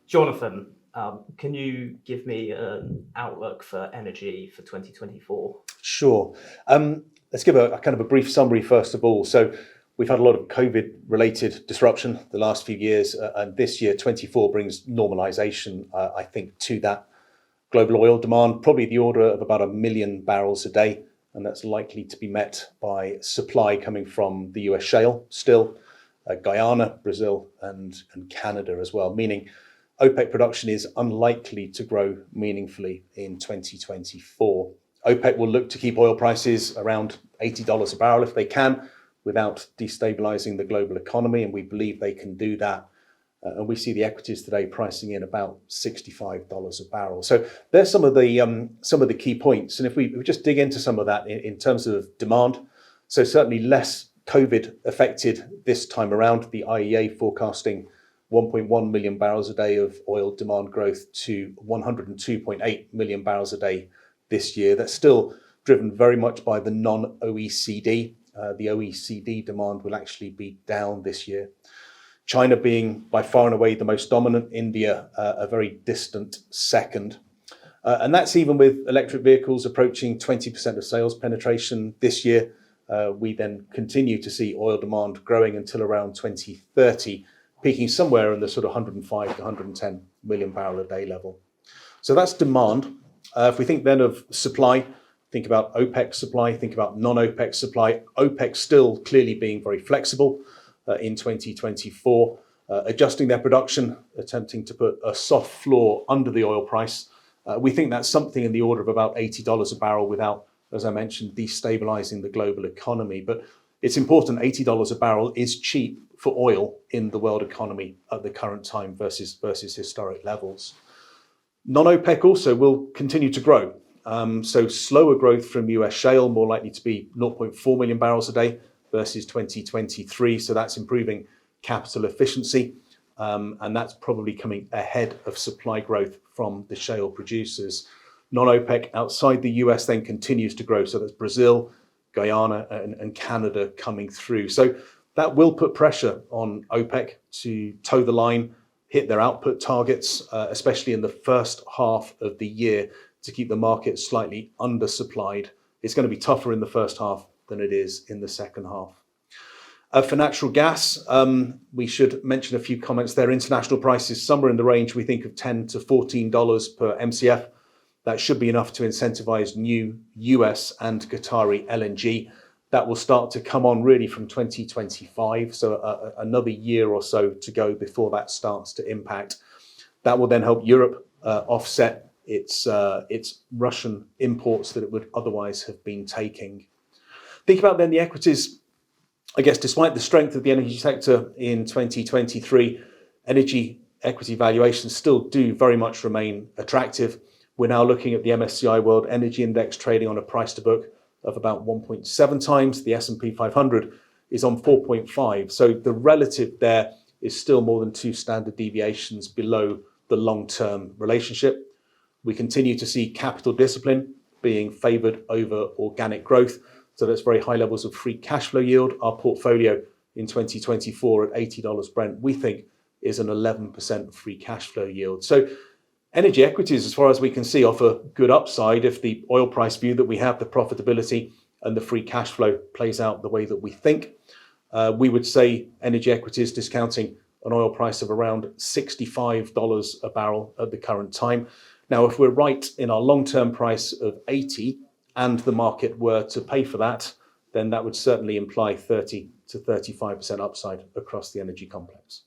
Jonathan, can you give me an outlook for energy for 2024? Sure. Let's give a kind of a brief summary first of all. So we've had a lot of COVID-related disruption the last few years, and this year, 24, brings normalization, I think, to that global oil demand, probably the order of about 1 million barrels a day, and that's likely to be met by supply coming from the US shale still, Guyana, Brazil, and Canada as well, meaning OPEC production is unlikely to grow meaningfully in 2024. OPEC will look to keep oil prices around $80 a barrel if they can, without destabilizing the global economy, and we believe they can do that. And we see the equities today pricing in about $65 a barrel. So there's some of the key points. And if we just dig into some of that in terms of demand, so certainly less COVID affected this time around. The IEA forecasting 1.1 million barrels a day of oil demand growth to 102.8 million barrels a day this year. That's still driven very much by the non-OECD. The OECD demand will actually be down this year. China being by far and away the most dominant, India a very distant second. And that's even with electric vehicles approaching 20% of sales penetration this year. We then continue to see oil demand growing until around 2030, peaking somewhere in the sort of 105 to 110 million barrel a day level. So that's demand. If we think then of supply, think about OPEC supply, think about non-OPEC supply. OPEC still clearly being very flexible in 2024, adjusting their production, attempting to put a soft floor under the oil price. We think that's something in the order of about $80 a barrel without, as I mentioned, destabilizing the global economy. But it's important, $80 a barrel is cheap for oil in the world economy at the current time versus historic levels. Non-OPEC also will continue to grow. So slower growth from US shale, more likely to be 0.4 million barrels a day versus 2023. So that's improving capital efficiency. And that's probably coming ahead of supply growth from the shale producers. Non-OPEC outside the US then continues to grow. So that's Brazil, Guyana, and Canada coming through. So that will put pressure on OPEC to toe the line, hit their output targets, especially in the first half of the year, to keep the market slightly undersupplied. It's going to be tougher in the first half than it is in the second half. For natural gas, we should mention a few comments there. International prices somewhere in the range, we think, of $10 to $14 per MCF. That should be enough to incentivize new US and Qatari LNG. That will start to come on really from 2025, so another year or so to go before that starts to impact. That will then help Europe offset its Russian imports that it would otherwise have been taking. Think about then the equities. I guess despite the strength of the energy sector in 2023, energy equity valuations still do very much remain attractive. We're now looking at the MSCI World Energy Index trading on a price to book of about 1.7 times. The S&P 500 is on 4.5. So the relative there is still more than 2 standard deviations below the long-term relationship. We continue to see capital discipline being favored over organic growth. So that's very high levels of free cash flow yield. Our portfolio in 2024 at $80 Brent, we think, is an 11% free cash flow yield. So energy equities, as far as we can see, offer good upside if the oil price view that we have, the profitability and the free cash flow plays out the way that we think. We would say energy equities discounting an oil price of around $65 a barrel at the current time. Now, if we're right in our long-term price of 80 and the market were to pay for that, then that would certainly imply 30 to 35% upside across the energy complex.